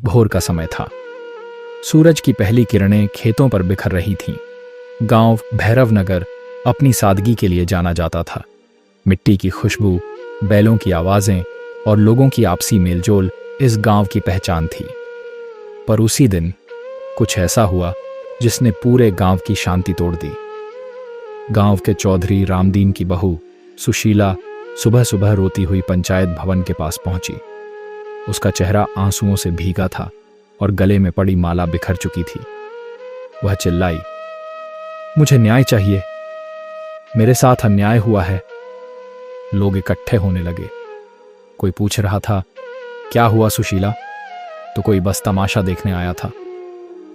भोर का समय था। सूरज की पहली किरणें खेतों पर बिखर रही थीं। गांव भैरव नगर अपनी सादगी के लिए जाना जाता था। मिट्टी की खुशबू, बैलों की आवाजें और लोगों की आपसी मेलजोल इस गांव की पहचान थी। पर उसी दिन कुछ ऐसा हुआ जिसने पूरे गांव की शांति तोड़ दी। गांव के चौधरी रामदीन की बहू सुशीला सुबह सुबह रोती हुई पंचायत भवन के पास पहुंची। उसका चेहरा आंसुओं से भीगा था और गले में पड़ी माला बिखर चुकी थी। वह चिल्लाई, मुझे न्याय चाहिए, मेरे साथ अन्याय हुआ है। लोग इकट्ठे होने लगे। कोई पूछ रहा था, क्या हुआ सुशीला? तो कोई बस तमाशा देखने आया था।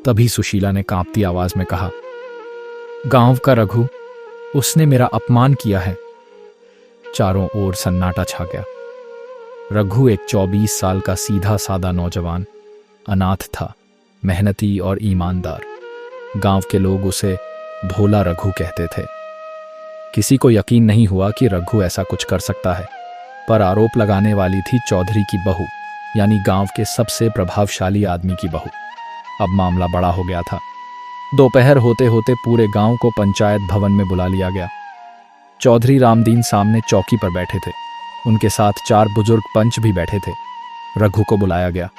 तभी सुशीला ने कांपती आवाज में कहा, गांव का रघु, उसने मेरा अपमान किया है। चारों ओर सन्नाटा छा गया। रघु एक 24 साल का सीधा सादा नौजवान, अनाथ था, मेहनती और ईमानदार। गांव के लोग उसे भोला रघु कहते थे। किसी को यकीन नहीं हुआ कि रघु ऐसा कुछ कर सकता है, पर आरोप लगाने वाली थी चौधरी की बहू, यानी गांव के सबसे प्रभावशाली आदमी की बहू। अब मामला बड़ा हो गया था। दोपहर होते होते पूरे गांव को पंचायत भवन में बुला लिया गया। चौधरी रामदीन सामने चौकी पर बैठे थे। उनके साथ 4 बुजुर्ग पंच भी बैठे थे। रघु को बुलाया गया।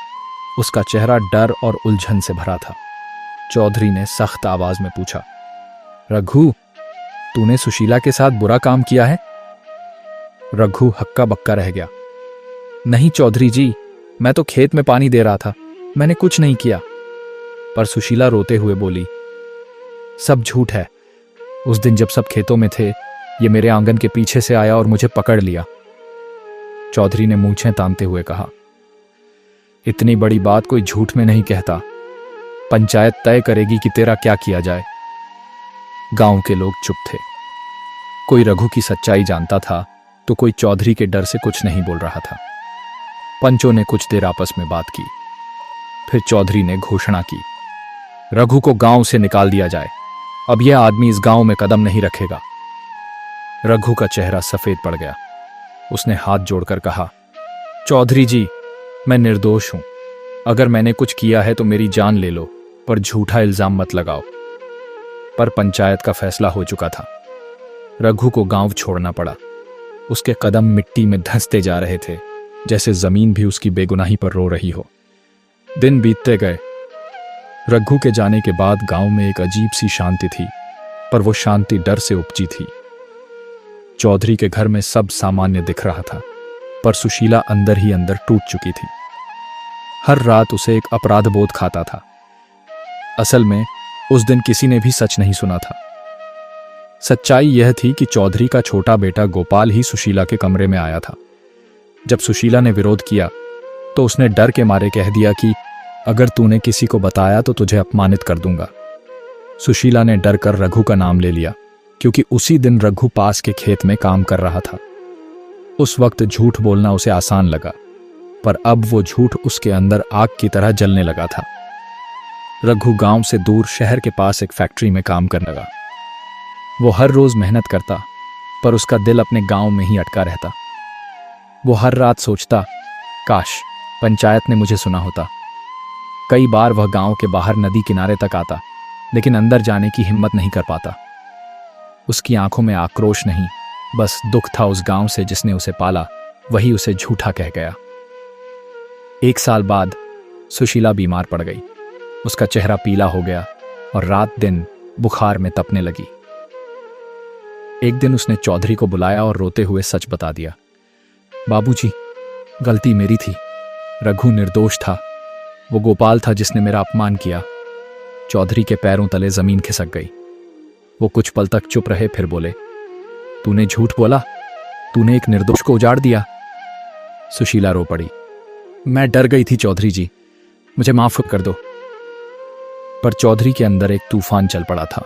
उसका चेहरा डर और उलझन से भरा था। चौधरी ने सख्त आवाज में पूछा, रघु, तूने सुशीला के साथ बुरा काम किया है? रघु हक्का बक्का रह गया। नहीं चौधरी जी, मैं तो खेत में पानी दे रहा था, मैंने कुछ नहीं किया। पर सुशीला रोते हुए बोली, सब झूठ है। उस दिन जब सब खेतों में थे, ये मेरे आंगन के पीछे से आया और मुझे पकड़ लिया। चौधरी ने मूंछें तानते हुए कहा, इतनी बड़ी बात कोई झूठ में नहीं कहता। पंचायत तय करेगी कि तेरा क्या किया जाए। गांव के लोग चुप थे। कोई रघु की सच्चाई जानता था तो कोई चौधरी के डर से कुछ नहीं बोल रहा था। पंचों ने कुछ देर आपस में बात की। फिर चौधरी ने घोषणा की, रघु को गांव से निकाल दिया जाए। अब यह आदमी इस गांव में कदम नहीं रखेगा। रघु का चेहरा सफेद पड़ गया। उसने हाथ जोड़कर कहा, चौधरी जी, मैं निर्दोष हूं। अगर मैंने कुछ किया है तो मेरी जान ले लो, पर झूठा इल्जाम मत लगाओ। पर पंचायत का फैसला हो चुका था। रघु को गांव छोड़ना पड़ा। उसके कदम मिट्टी में धंसते जा रहे थे, जैसे जमीन भी उसकी बेगुनाही पर रो रही हो। दिन बीतते गए। रघु के जाने के बाद गांव में एक अजीब सी शांति थी, पर वो शांति डर से उपजी थी। चौधरी के घर में सब सामान्य दिख रहा था, पर सुशीला अंदर ही अंदर टूट चुकी थी। हर रात उसे एक अपराध बोध खाता था। असल में उस दिन किसी ने भी सच नहीं सुना था। सच्चाई यह थी कि चौधरी का छोटा बेटा गोपाल ही सुशीला के कमरे में आया था। जब सुशीला ने विरोध किया तो उसने डर के मारे कह दिया कि अगर तूने किसी को बताया तो तुझे अपमानित कर दूंगा। सुशीला ने डर कर रघु का नाम ले लिया, क्योंकि उसी दिन रघु पास के खेत में काम कर रहा था। उस वक्त झूठ बोलना उसे आसान लगा, पर अब वो झूठ उसके अंदर आग की तरह जलने लगा था। रघु गांव से दूर शहर के पास एक फैक्ट्री में काम करने लगा। वो हर रोज मेहनत करता, पर उसका दिल अपने गांव में ही अटका रहता। वो हर रात सोचता, काश पंचायत ने मुझे सुना होता। कई बार वह गांव के बाहर नदी किनारे तक आता, लेकिन अंदर जाने की हिम्मत नहीं कर पाता। उसकी आंखों में आक्रोश नहीं, बस दुख था उस गांव से जिसने उसे पाला, वही उसे झूठा कह गया। 1 साल बाद सुशीला बीमार पड़ गई। उसका चेहरा पीला हो गया और रात दिन बुखार में तपने लगी। एक दिन उसने चौधरी को बुलाया और रोते हुए सच बता दिया, बाबूजी, गलती मेरी थी। रघु निर्दोष था। वो गोपाल था जिसने मेरा अपमान किया। चौधरी के पैरों तले जमीन खिसक गई। वो कुछ पल तक चुप रहे, फिर बोले, तूने झूठ बोला, तूने एक निर्दोष को उजाड़ दिया। सुशीला रो पड़ी, मैं डर गई थी चौधरी जी, मुझे माफ कर दो। पर चौधरी के अंदर एक तूफान चल पड़ा था।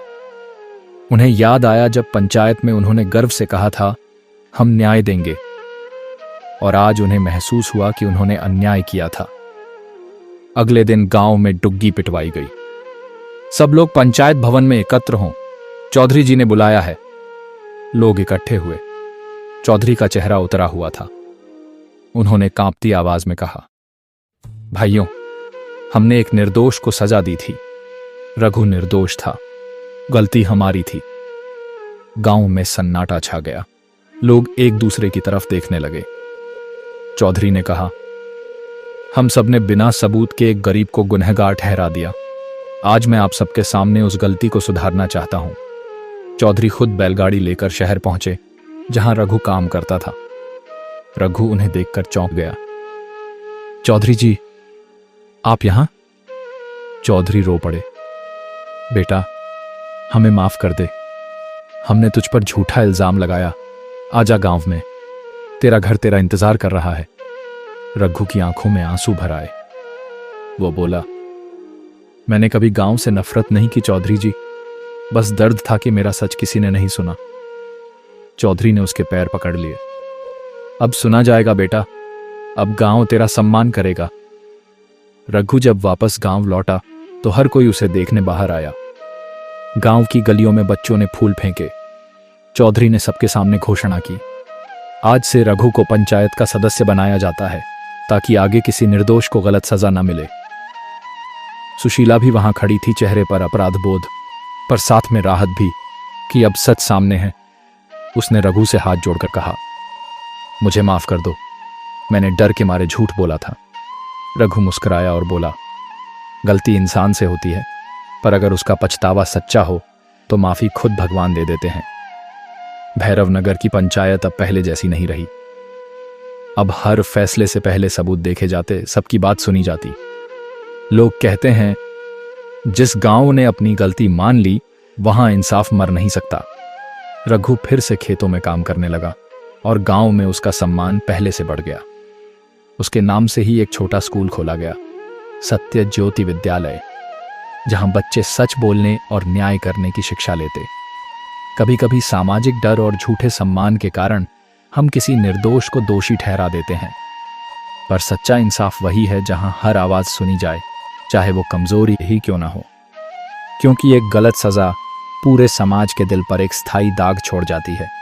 उन्हें याद आया जब पंचायत में उन्होंने गर्व से कहा था, हम न्याय देंगे, और आज उन्हें महसूस हुआ कि उन्होंने अन्याय किया था। अगले दिन गांव में डुग्गी पिटवाई गई। सब लोग पंचायत भवन में एकत्र हों, चौधरी जी ने बुलाया है। लोग इकट्ठे हुए। चौधरी का चेहरा उतरा हुआ था। उन्होंने कांपती आवाज में कहा, भाइयों, हमने एक निर्दोष को सजा दी थी। रघु निर्दोष था, गलती हमारी थी। गांव में सन्नाटा छा गया। लोग एक दूसरे की तरफ देखने लगे। चौधरी ने कहा, हम सबने बिना सबूत के एक गरीब को गुनहगार ठहरा दिया। आज मैं आप सबके सामने उस गलती को सुधारना चाहता हूं। चौधरी खुद बैलगाड़ी लेकर शहर पहुंचे जहां रघु काम करता था। रघु उन्हें देखकर चौंक गया। चौधरी जी, आप यहां? चौधरी रो पड़े। बेटा, हमें माफ कर दे। हमने तुझ पर झूठा इल्जाम लगाया। आजा गांव में, तेरा घर तेरा इंतजार कर रहा है। रघु की आंखों में आंसू भर आए। वो बोला, मैंने कभी गांव से नफरत नहीं की चौधरी जी, बस दर्द था कि मेरा सच किसी ने नहीं सुना। चौधरी ने उसके पैर पकड़ लिए। अब सुना जाएगा बेटा, अब गांव तेरा सम्मान करेगा। रघु जब वापस गांव लौटा तो हर कोई उसे देखने बाहर आया। गांव की गलियों में बच्चों ने फूल फेंके। चौधरी ने सबके सामने घोषणा की, आज से रघु को पंचायत का सदस्य बनाया जाता है ताकि आगे किसी निर्दोष को गलत सजा न मिले। सुशीला भी वहां खड़ी थी, चेहरे पर अपराध बोध पर साथ में राहत भी कि अब सच सामने है। उसने रघु से हाथ जोड़कर कहा, मुझे माफ कर दो, मैंने डर के मारे झूठ बोला था। रघु मुस्कुराया और बोला, गलती इंसान से होती है, पर अगर उसका पछतावा सच्चा हो तो माफी खुद भगवान दे देते हैं। भैरव नगर की पंचायत अब पहले जैसी नहीं रही। अब हर फैसले से पहले सबूत देखे जाते, सबकी बात सुनी जाती। लोग कहते हैं, जिस गांव ने अपनी गलती मान ली वहां इंसाफ मर नहीं सकता। रघु फिर से खेतों में काम करने लगा और गांव में उसका सम्मान पहले से बढ़ गया। उसके नाम से ही एक छोटा स्कूल खोला गया, सत्य ज्योति विद्यालय, जहां बच्चे सच बोलने और न्याय करने की शिक्षा लेते। कभी कभी सामाजिक डर और झूठे सम्मान के कारण हम किसी निर्दोष को दोषी ठहरा देते हैं, पर सच्चा इंसाफ वही है जहां हर आवाज सुनी जाए, चाहे वो कमजोरी ही क्यों ना हो, क्योंकि एक गलत सजा पूरे समाज के दिल पर एक स्थायी दाग छोड़ जाती है।